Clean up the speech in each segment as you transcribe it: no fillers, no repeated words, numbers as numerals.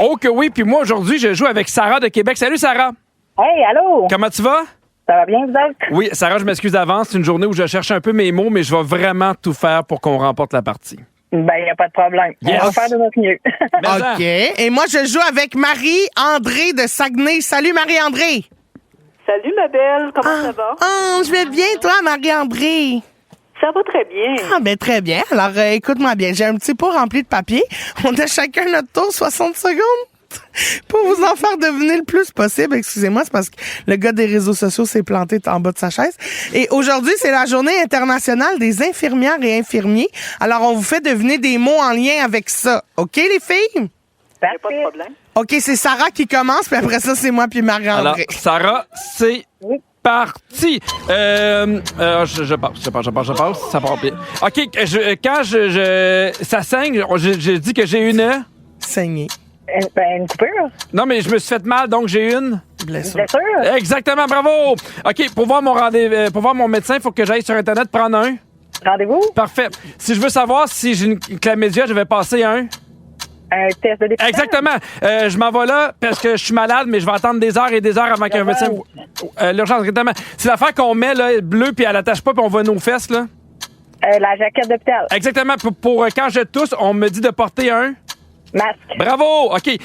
Oh que oui, puis moi, aujourd'hui, je joue avec Sarah de Québec. Salut, Sarah. Hey, allô? Comment tu vas? Ça va bien, vous autres? Oui, Sarah, je m'excuse d'avance. C'est une journée où je cherche un peu mes mots, mais je vais vraiment tout faire pour qu'on remporte la partie. Ben, il n'y a pas de problème. Yes. On va faire de notre mieux. Mais OK. Et moi, je joue avec Marie-André de Saguenay. Salut, Marie-André. Salut, ma belle. Comment ça va? Oh, je vais bien, toi, Marie-André. Ça va très bien. Ah, ben très bien. Alors, écoute-moi bien. J'ai un petit pot rempli de papier. On a chacun notre tour, 60 secondes. Pour vous en faire deviner le plus possible. Excusez-moi, c'est parce que le gars des réseaux sociaux s'est planté en bas de sa chaise. Et aujourd'hui, c'est la journée internationale des infirmières et infirmiers. Alors, on vous fait deviner des mots en lien avec ça. OK, les filles? Il n'y a pas de problème. OK, c'est Sarah qui commence, puis après ça, c'est moi puis Alors, Marie-André. Sarah, c'est parti. Je passe. Ça part bien. OK, quand ça saigne, j'ai dit que j'ai une... Saigner. Une coupure? Non, mais je me suis fait mal, donc j'ai une... Blessure. Bien sûr. Exactement, bravo! OK, pour voir mon rendez-vous, pour voir mon médecin, il faut que j'aille sur Internet prendre un. Rendez-vous? Parfait. Si je veux savoir si j'ai une chlamydia, je vais passer un test de dépistage? Exactement. Je m'en vais là parce que je suis malade, mais je vais attendre des heures et des heures avant qu'un médecin... l'urgence, exactement. C'est l'affaire qu'on met, là, bleu, puis elle attache pas, puis on va nos fesses, là. La jaquette d'hôpital. Exactement. Pour quand je tousse, on me dit de porter un... Masque. Bravo! OK.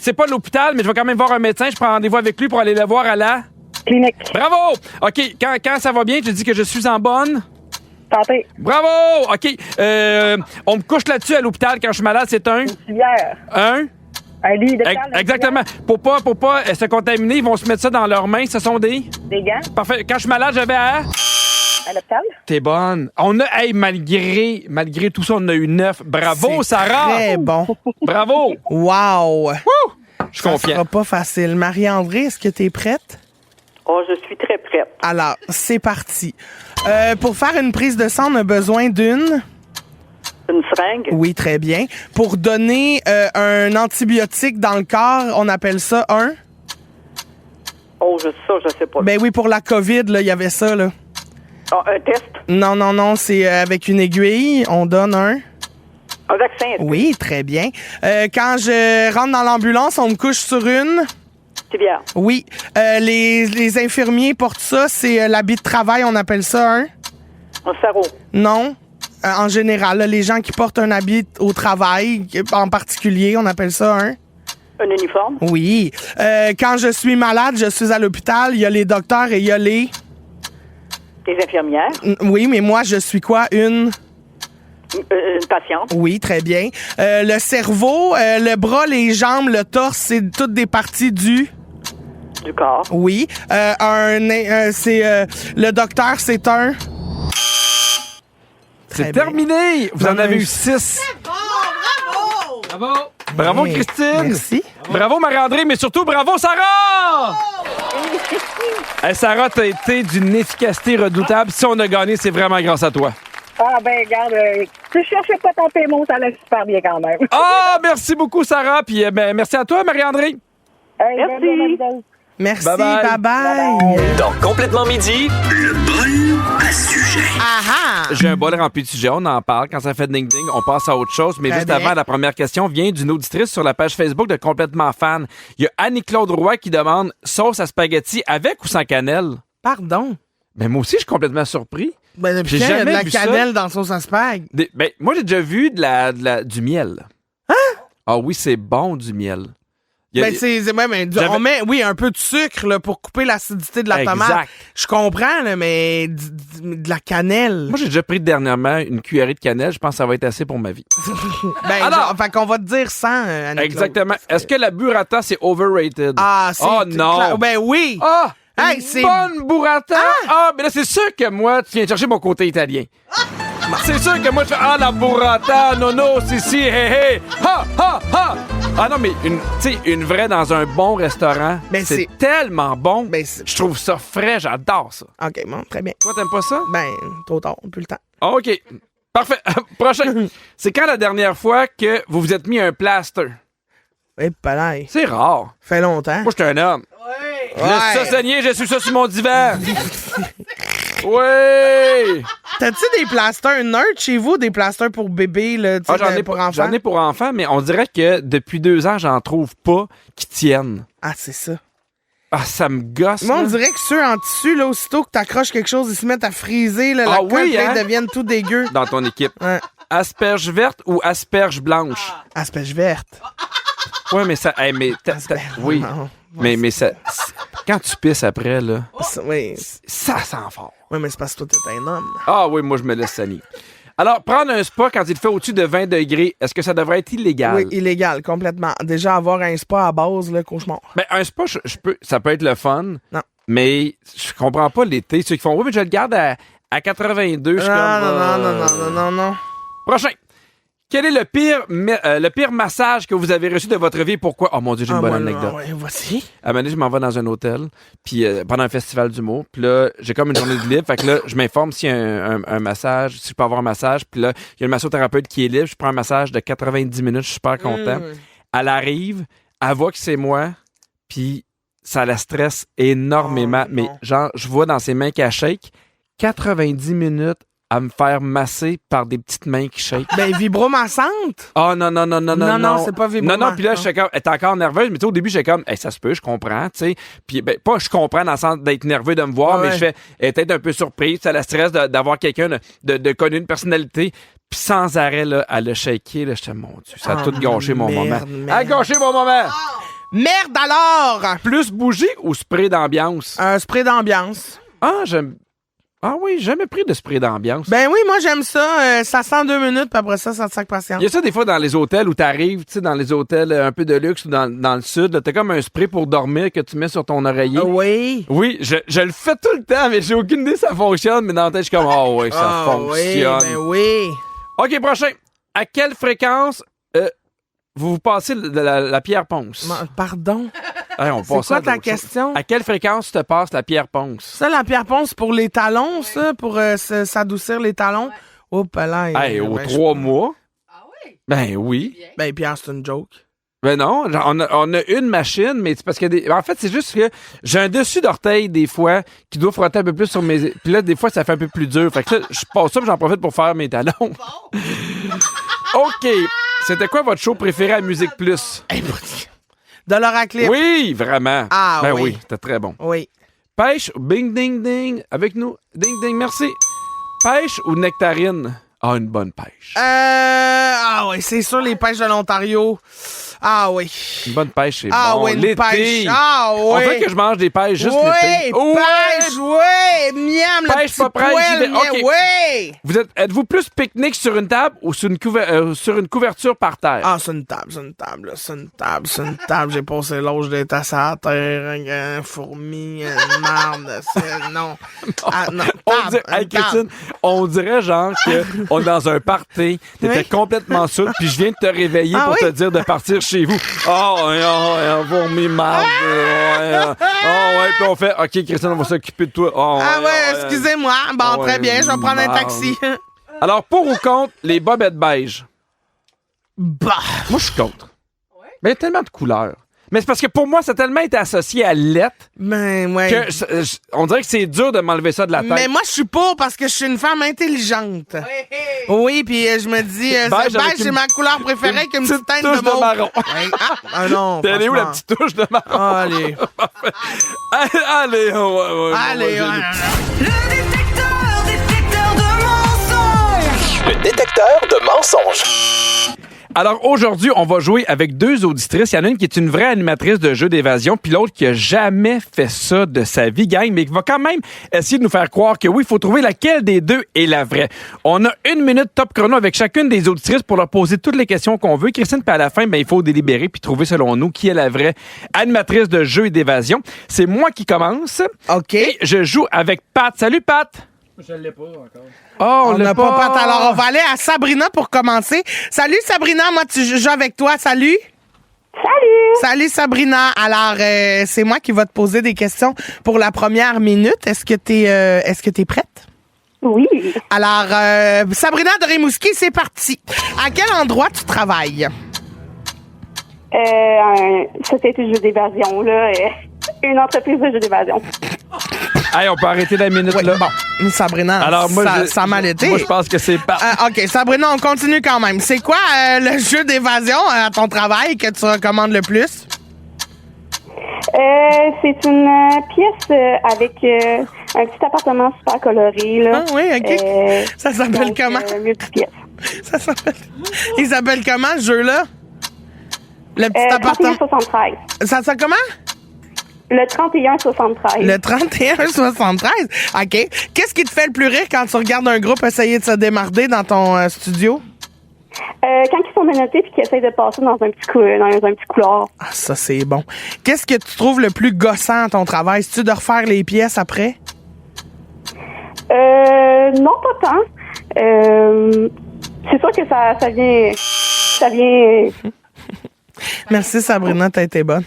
C'est pas l'hôpital, mais je vais quand même voir un médecin. Je prends rendez-vous avec lui pour aller le voir à la... Clinique. Bravo! OK. Quand ça va bien, je dis que je suis en bonne... Santé. Bravo! OK. On me couche là-dessus à l'hôpital quand je suis malade, c'est un... Civière. Un... Un lit d'hôpital. Exactement. Pour pas se contaminer, ils vont se mettre ça dans leurs mains. Ce sont des... Des gants. Parfait. Quand je suis malade, je vais à... À l'hôpital. T'es bonne. On a... Hey, malgré tout ça, on a eu 9. Bravo, C'est Sarah! très bon. Bravo! Wow! Je suis Ça confiant. sera pas facile. Marie-André, est-ce que t'es prête? Oh, je suis très prête. Alors, c'est parti. Pour faire une prise de sang, on a besoin d'une... Une seringue? Oui, très bien. Pour donner un antibiotique dans le corps, on appelle ça un... Oh, je sais pas. Ben oui, pour la COVID, là, il y avait ça, là. Oh, un test? Non, c'est avec une aiguille, on donne un... Un vaccin? Oui, très bien. Quand je rentre dans l'ambulance, on me couche sur une... Civière? Oui. Les infirmiers portent ça, c'est l'habit de travail, on appelle ça un... Un sarrau? Non. En général, là, les gens qui portent un habit au travail, en particulier, on appelle ça un... Un uniforme? Oui. Quand je suis malade, je suis à l'hôpital, il y a les docteurs et il y a les... Des infirmières? Oui, mais moi, je suis quoi? Une patiente? Oui, très bien. Le cerveau, le bras, les jambes, le torse, c'est toutes des parties du... Du corps? Oui. Le docteur, c'est un... C'est Très bien. terminé! Vous en avez eu 6. Bravo! Bravo, Hey, Christine! merci. Bravo, Marie-André, mais surtout, bravo, Sarah! Hey, Sarah, t'as été d'une efficacité redoutable. Si on a gagné, c'est vraiment grâce à toi. Ah, ben, regarde, tu cherchais pas ton PMO, ça allait super bien quand même. Ah, merci beaucoup, Sarah. Puis merci à toi, Marie-André. Hey, Merci. bonne journée à vous autres. Merci, Bye-bye. bye-bye. Dans Complètement Midi, le bol à sujet. Ah J'ai un bol rempli de sujets, on en parle. Quand ça fait ding-ding, on passe à autre chose. Mais Très juste bien. avant, la première question vient d'une auditrice sur la page Facebook de Complètement Fan. Il y a Annie-Claude Roy qui demande sauce à spaghetti avec ou sans cannelle? Pardon. Ben moi aussi, je suis complètement surpris. Ben, depuis J'ai quand il y a de jamais la vu ça. cannelle dans son spag. Ben, moi, j'ai déjà vu du miel. Hein? Ah oui, c'est bon, du miel. Il y a Ben, J'avais- on met, oui, un peu de sucre là, pour couper l'acidité de la tomate. Exact. Je comprends, là, mais de la cannelle. Moi, j'ai déjà pris dernièrement une cuillerée de cannelle. Je pense que ça va être assez pour ma vie. Ben, Alors- fait qu'on va te dire 100, Annie-Claude. Exactement. Est-ce que la burrata, c'est overrated? Ah, c'est... Oh non! Ben oui! Ah! Hey, Une c'est- bonne burrata! Ah, mais là, c'est sûr que moi, tu viens chercher mon côté italien. C'est sûr que moi, je fais « Ah, la burrata, nono, si, hé, hé! Ha, ha, ha! » Ah non, mais une vraie dans un bon restaurant, Ben, c'est c'est- tellement bon. Ben, c'est- Je trouve ça frais, j'adore ça. OK, bon, très bien. Toi, t'aimes pas ça? Ben, trop tard, plus le temps. OK. Parfait. Prochain. C'est quand la dernière fois que vous vous êtes mis un plaster? Eh, palais. C'est rare. Fait longtemps. Moi, je suis un homme. Je laisse ça saigner, je suis ça sur mon divan. Oui! T'as-tu des plasters nerd chez vous, des plasters pour bébés, là, tu sais, pour enfants? J'en ai pour enfants, mais on dirait que depuis 2 ans, j'en trouve pas qui tiennent. Ah, c'est ça. Ah, ça me gosse. Moi, on là. dirait que ceux en tissu, là, aussitôt que t'accroches quelque chose, ils se mettent à friser, là, la Ah oui, colle, hein? ils deviennent tout dégueux. Dans ton équipe. Ouais. Asperge verte ou asperge blanche? Asperge verte. Ouais, mais ça. Hey, mais oui. Non. Mais ça. Quand tu pisses après, là, Oui. ça sent fort. Oui, mais c'est parce que toi, t'es un homme. Ah oui, moi, je me laisse salir. Alors, prendre un spa quand il fait au-dessus de 20 degrés, est-ce que ça devrait être illégal? Oui, illégal, complètement. Déjà, avoir un spa à base, là, cauchemar. Ben, un spa, ça peut être le fun. Non. Mais je comprends pas l'été. Ceux qui font, oui, mais je le garde à 82. Je suis comme, Non. Prochain. Quel est le pire massage que vous avez reçu de votre vie? Pourquoi? Oh mon Dieu, j'ai une bonne anecdote. Ouais, voici. À un moment donné, je m'en vais dans un hôtel, puis pendant un festival d'humour, puis là, j'ai comme une journée de libre, fait que là, je m'informe s'il y a un massage, si je peux avoir un massage, puis là, il y a une massothérapeute qui est libre, je prends un massage de 90 minutes, je suis super content. Elle arrive, elle voit que c'est moi, puis ça la stresse énormément, mais genre, je vois dans ses mains qu'elle shake, 90 minutes à me faire masser par des petites mains qui shake. Ben, vibromassante. Oh non, Non, c'est pas vibrant. Non, puis là, j'étais comme, elle était encore nerveuse, mais tu sais, au début, j'étais comme, hey, ça se peut, je comprends, tu sais. Puis, ben, pas je comprends dans le sens d'être nerveux de me voir, mais je fais, elle était un peu surprise, ça la stresse d'avoir quelqu'un de connu, une personnalité. Puis sans arrêt, là, à le shaker, là, j'étais, mon Dieu, ça a tout gâché mon moment. Elle a gâché mon moment! Merde alors! Plus bougie ou spray d'ambiance? Un spray d'ambiance. Ah, j'aime. Ah oui, j'ai jamais pris de spray d'ambiance. Ben oui, moi j'aime ça. Ça sent 2 minutes, puis après ça te sac patience. Il y a ça des fois dans les hôtels où t'arrives, tu sais, dans les hôtels un peu de luxe ou dans le sud, là, t'as comme un spray pour dormir que tu mets sur ton oreiller. Oui. Oui, je le fais tout le temps, mais j'ai aucune idée si ça fonctionne, mais dans la tête, je suis comme, oh oui, ça fonctionne. Oui, ben oui. OK, prochain. À quelle fréquence vous passez la pierre ponce? Pardon? Hey, on C'est passe quoi à ta d'autres choses. question? À quelle fréquence tu te passes la pierre ponce? Ça, la pierre ponce pour les talons, ça, pour s'adoucir les talons. Oh, là. Hey, aux 3 mois? Ah oui? Ben oui. Ben, Pierre, c'est une joke. Ben non, on a une machine, mais c'est parce que en fait, c'est juste que j'ai un dessus d'orteil des fois qui doit frotter un peu plus sur mes... Puis là, des fois, ça fait un peu plus dur. Fait que là, je passe ça, puis j'en profite pour faire mes talons. OK. C'était quoi votre show préféré à Musique Plus? De l'oraclip. Oui, vraiment. Ah ben oui. oui, c'était très bon. Oui. Pêche ou bing ding ding avec nous? Ding ding, merci. Pêche ou nectarine? Ah, une bonne pêche. Ah oui, c'est sûr, les pêches de l'Ontario. Ah oui. Une bonne pêche, c'est Ah bon. oui, une L'été. pêche. Ah oui. On fait que je mange des pêches juste l'été. Oui, pêche, oui. Miam, le Pêche petit pas prête, poêle, j'y vais. miam, OK. oui. Êtes-vous plus pique-nique sur une table ou sur une couverture par terre? Ah, c'est une table, là. C'est une table. J'ai passé l'âge d'être assis à terre, un fourmi, une marde. Non. Ah, non. Christine, on dirait genre qu'on est dans un party, t'étais Oui. complètement saoul, puis je viens de te réveiller Ah pour oui? te dire de partir chez vous. Oh, fourmi marde. Ouais, puis on fait, OK, Christine, on va s'occuper de toi. Excusez-moi. Bon, Ouais, très bien, je vais prendre un taxi. Alors, pour ou contre les bobettes beige? Bah. Moi, je suis contre. Mais il y a tellement de couleurs. Mais c'est parce que pour moi, ça a tellement été associé à lettre Ben, ouais. que on dirait que c'est dur de m'enlever ça de la tête. Mais moi, je suis pour parce que je suis une femme intelligente. Oui, puis je me dis, Beige avec c'est une- ma couleur préférée comme une petite teinte touche de mauve. marron. Ouais. Ah non. T'es allé où la franchement. petite touche de marron? Ah, allez. Allez, ouais. Allez, ouais. Le détecteur de mensonges. Le détecteur de mensonges. Alors aujourd'hui, on va jouer avec 2 auditrices. Il y en a une qui est une vraie animatrice de jeux d'évasion, puis l'autre qui a jamais fait ça de sa vie, gang, mais qui va quand même essayer de nous faire croire que oui, il faut trouver laquelle des 2 est la vraie. On a 1 minute top chrono avec chacune des auditrices pour leur poser toutes les questions qu'on veut. Christine, puis à la fin, il faut délibérer puis trouver selon nous qui est la vraie animatrice de jeux et d'évasion. C'est moi qui commence. OK. Et je joue avec Pat. Salut, Pat! Je l'ai pas encore. Oh, On n'a pas Pat. Alors, on va aller à Sabrina pour commencer. Salut, Sabrina. Moi, tu joues avec toi. Salut. Salut, Sabrina. Alors, c'est moi qui va te poser des questions pour la première minute. Est-ce que t'es prête? Oui. Alors, Sabrina de Rimouski, c'est parti. À quel endroit tu travailles? Société de jeux d'évasion, là. Une entreprise de jeux d'évasion. Hey, on peut arrêter la minute, Oui, là. bon, Sabrina, Alors, moi, ça a mal été. Moi, je pense que c'est Pat. OK, Sabrina, on continue quand même. C'est quoi le jeu d'évasion à ton travail que tu recommandes le plus? C'est une pièce avec un petit appartement super coloré. Là. Ah oui, OK. Ça s'appelle donc, comment? Multipièce. Ça s'appelle... Il s'appelle comment, ce jeu-là? Le petit appartement... 3173. Ça s'appelle comment? Le 3173. Le 3173. OK. Qu'est-ce qui te fait le plus rire quand tu regardes un groupe essayer de se démarrer dans ton studio? Quand ils sont menottés puis qu'ils essayent de passer dans un petit couloir. Ah, ça, c'est bon. Qu'est-ce que tu trouves le plus gossant à ton travail? C'est-tu de refaire les pièces après? Non, pas tant. C'est sûr que ça vient... Merci, Sabrina, t'as été bonne.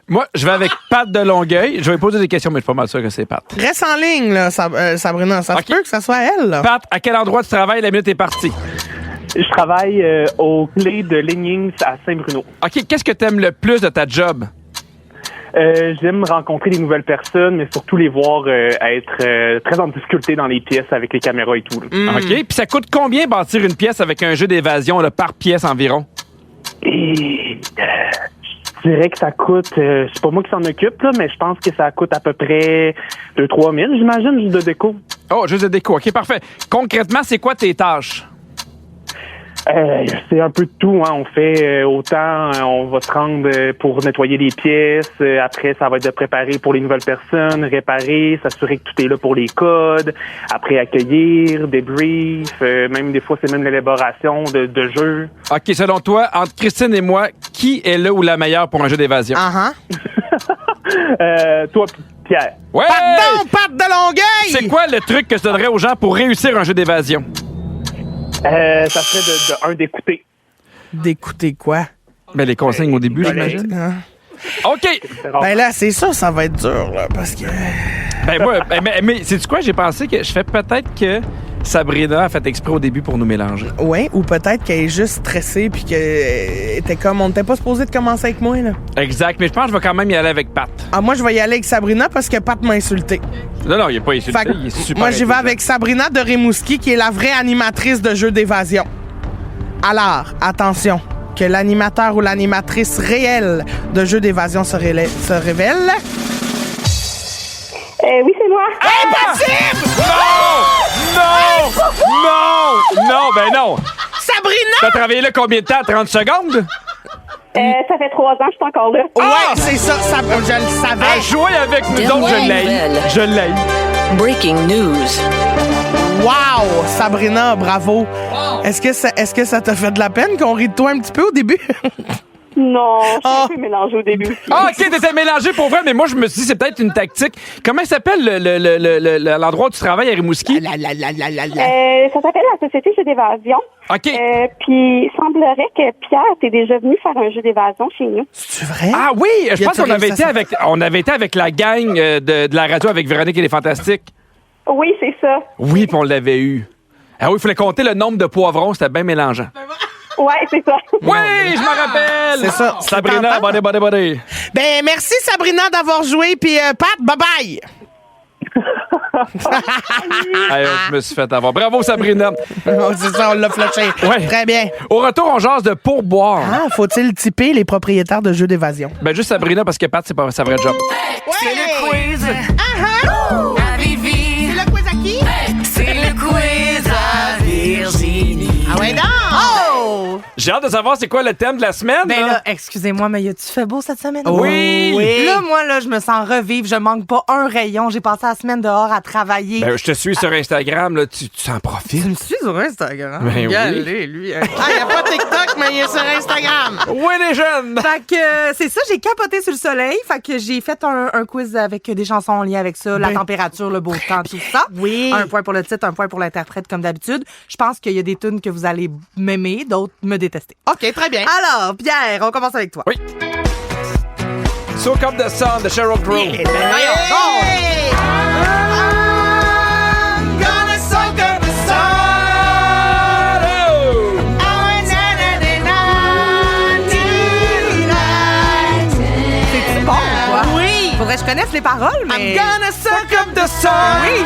Moi, je vais avec Pat de Longueuil. Je vais poser des questions, mais je suis pas mal sûr que c'est Pat. Reste en ligne, là, Sabrina. Ça se peut que ça soit elle, là. Pat, à quel endroit tu travailles? La minute est partie. Je travaille aux clés de Legnings à Saint-Bruno. OK, qu'est-ce que tu aimes le plus de ta job? J'aime rencontrer des nouvelles personnes, mais surtout les voir être très en difficulté dans les pièces avec les caméras et tout. Là. OK, puis ça coûte combien bâtir une pièce avec un jeu d'évasion là, par pièce environ? Et je dirais que ça coûte, c'est pas moi qui s'en occupe, là, mais je pense que ça coûte à peu près 2-3 000, j'imagine, juste de déco. Oh, juste de déco. OK, parfait. Concrètement, c'est quoi tes tâches? C'est un peu de tout, hein. On fait autant, on va se rendre pour nettoyer les pièces. Après, ça va être de préparer pour les nouvelles personnes, réparer, s'assurer que tout est là pour les codes. Après, accueillir, débrief. Même des fois, c'est même l'élaboration de jeux. OK, selon toi, entre Christine et moi, qui est le ou la meilleure pour un jeu d'évasion? Toi, Pierre. Ouais! Pat de Longueuil! C'est quoi le truc que tu donnerais aux gens pour réussir un jeu d'évasion? Ça serait d'écouter. D'écouter quoi? Ben, les consignes au début, j'imagine. OK! Ben là, c'est ça, ça va être dur, là, parce que... Ben, moi, mais sais-tu quoi? J'ai pensé que je fais peut-être que Sabrina a fait exprès au début pour nous mélanger. Oui, ou peut-être qu'elle est juste stressée puis qu'elle était comme... On n'était pas supposé de commencer avec moi, là. Exact, mais je pense que je vais quand même y aller avec Pat. Ah, moi, je vais y aller avec Sabrina parce que Pat m'a insulté. Non, il est pas insulté, Fait que il est super moi, j'y vais intelligent. avec Sabrina de Rimouski, qui est la vraie animatrice de jeux d'évasion. Alors, attention, que l'animateur ou l'animatrice réelle de jeux d'évasion se révèle. Oui, c'est moi. Impossible! Non, ben non! Sabrina! T'as travaillé là combien de temps? 30 secondes? Ça fait 3 ans, je suis encore là. Ouais, c'est ça, je le savais. À jouer avec nous autres, je l'ai. Je l'ai. Breaking news. Wow! Sabrina, bravo. Est-ce que ça t'a fait de la peine qu'on rit de toi un petit peu au début? Non, je suis un peu mélangée au début aussi. Ah, OK, t'étais mélangé pour vrai, mais moi, je me suis dit, c'est peut-être une tactique. Comment il s'appelle l'endroit où tu travailles à Rimouski? Ça s'appelle la Société Jeux d'évasion. OK. Puis, il semblerait que Pierre, t'es déjà venu faire un jeu d'évasion chez nous. C'est vrai? Ah oui, je pense qu'on avait été avec la gang de la radio avec Véronique et les Fantastiques. Oui, c'est ça. Oui, puis on l'avait eu. Ah oui, il fallait compter le nombre de poivrons, c'était bien mélangeant. Ouais, c'est ça. Oui, je me rappelle! C'est ça. Sabrina, body. Ben, merci Sabrina d'avoir joué, puis Pat, bye-bye! Hey, je me suis fait avoir. Bravo, Sabrina. C'est ça, on l'a flashé. Ouais. Très bien. Au retour, on jase de pourboire. Ah, faut-il typer les propriétaires de jeux d'évasion? Ben, juste Sabrina, parce que Pat, c'est pas sa vraie job. C'est le quiz Uh-huh. à Vivi. C'est le quiz à qui? C'est le quiz à Virginie. Ah ouais, non! Oh! J'ai hâte de savoir c'est quoi le thème de la semaine. Ben là. là, excusez-moi, mais y a-tu fait beau cette semaine? Oui! Là, moi, là, je me sens revivre. Je manque pas un rayon. J'ai passé la semaine dehors à travailler. Ben, je te suis sur Instagram, là, tu en profites. Tu me suis sur Instagram. Ben oui. Allez, lui. Ah, il n'y a pas TikTok, mais il est sur Instagram. Oui, les jeunes! Fait que c'est ça, j'ai capoté sur le soleil. Fait que j'ai fait un quiz avec des chansons en lien avec ça, la température, le beau temps, tout ça. Oui. Un point pour le titre, un point pour l'interprète, comme d'habitude. Je pense qu'il y a des tunes que vous allez m'aimer, d'autres me détester. OK, très bien. Alors, Pierre, on commence avec toi. Oui. Soak Up the Sun de Sheryl Crow. Hey! C'est bon, quoi? Oui! Faudrait que je je connaisse les paroles, mais... I'm gonna suck up the sun. Oui!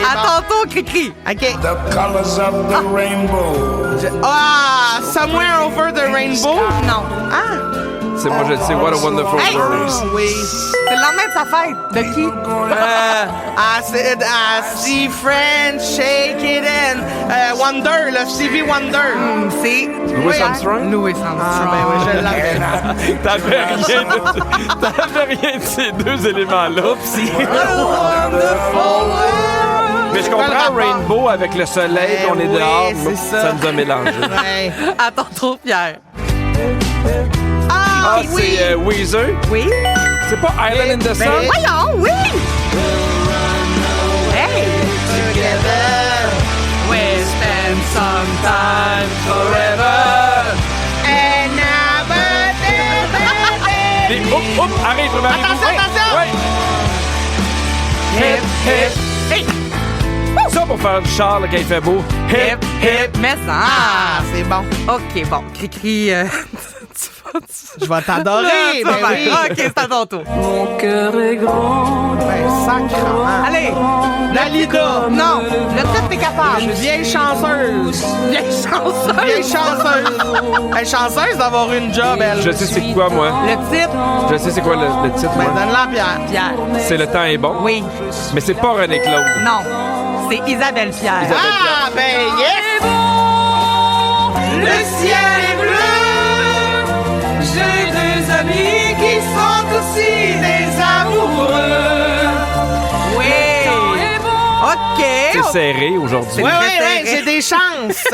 À bon. tantôt, Cri-Cri. OK. The colors of the rainbow. Somewhere over the rainbow. Non. Ah. C'est moi, je le sais. What a wonderful Hey! world. Oui. C'est le lendemain de sa fête. De qui? I said, I see friends shake it and Wonder, le Stevie Wonder. C'est... Louis Armstrong? Louis Armstrong. Ah, ben oui, je l'avais. T'avais rien de ces deux éléments-là. Mais je comprends Rainbow avec le soleil, Ben on est oui, dehors. c'est ça. nous a mélangé. Ouais. À tantôt, Pierre. Ah, c'est Weezer. Oui? C'est pas Island in the Sun? Voyons, oui! Hey! We spend some time forever. And Et oups, arrive, Marie. Attention! Ouais. Hip, hip. Hey! Ça pour faire du char, là, quand il fait beau. Hip, hip. Mais ça. Ah, c'est bon. OK, bon. Cri-cri. Je vais t'adorer, ben oui. OK, c'est à ton tour. Mon cœur est grand. Ben, sacrement. Allez. Dalida. Non, le titre, t'es capable. Une vieille chanceuse. Vieille chanceuse. Vieille chanceuse. Elle est chanceuse d'avoir une job, elle. Je sais c'est quoi, moi. Le titre, Je sais c'est quoi le titre, Ben, moi. donne-la à Pierre. Pierre. C'est Le temps est bon. Oui. Mais c'est pas René Claude. Non. C'est Isabelle Pierre. Ah, ben, yes! Le ciel est bleu. J'ai des amis qui sont aussi des amoureux. Oui. OK. C'est serré aujourd'hui. Ouais, très ouais, serré. j'ai des chances.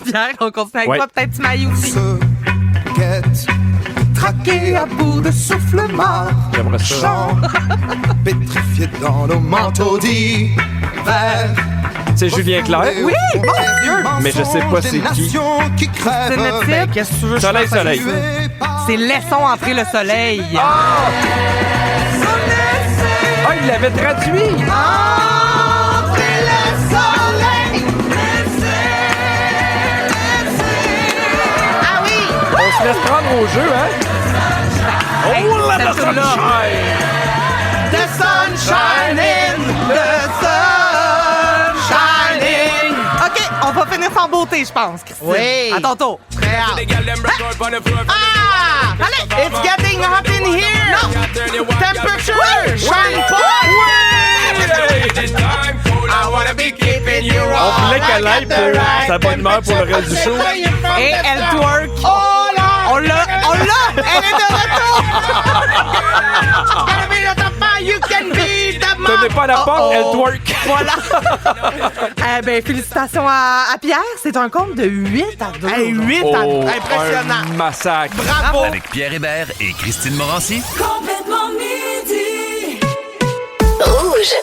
Pierre, on continue avec Ouais. toi. Peut-être tu m'ailles aussi. Traqué à bout de souffle mort. J'aimerais ça. Pétrifié dans nos manteaux d'hiver. C'est Julien Clerc. Oui, mon Dieu. Mais je sais pas c'est qui. Qui C'est crèvent. le Ben, titre. qu'est-ce que tu veux? Soleil, je fasse? soleil. C'est Laissons entrer le soleil. Ah, il l'avait traduit. Entrez le soleil. Ah oui. On se laisse prendre au jeu, hein? Hey, Oh là là, cette tune-là. sunshine! The sun shining. The sun shining. OK, on va finir sans beauté, je pense, Christine. Oui. À ton tour. Très hâte. Ah! Allez, it's getting hot in here. No. Temperature. Shine point. On voulait qu'elle aille pour sa bonne humeur pour le reste du show. Et elle twerk. Oh là! On l'a! Elle est de retour! You can be the man. Tenez pas la porte, elle twerk. Voilà. Eh ben, félicitations à Pierre. C'est un compte de 8 à 2. Hey, 8 Oh, impressionnant. un massacre. Bravo. Avec Pierre Hébert et Christine Morancy. Complètement midi. Rouge.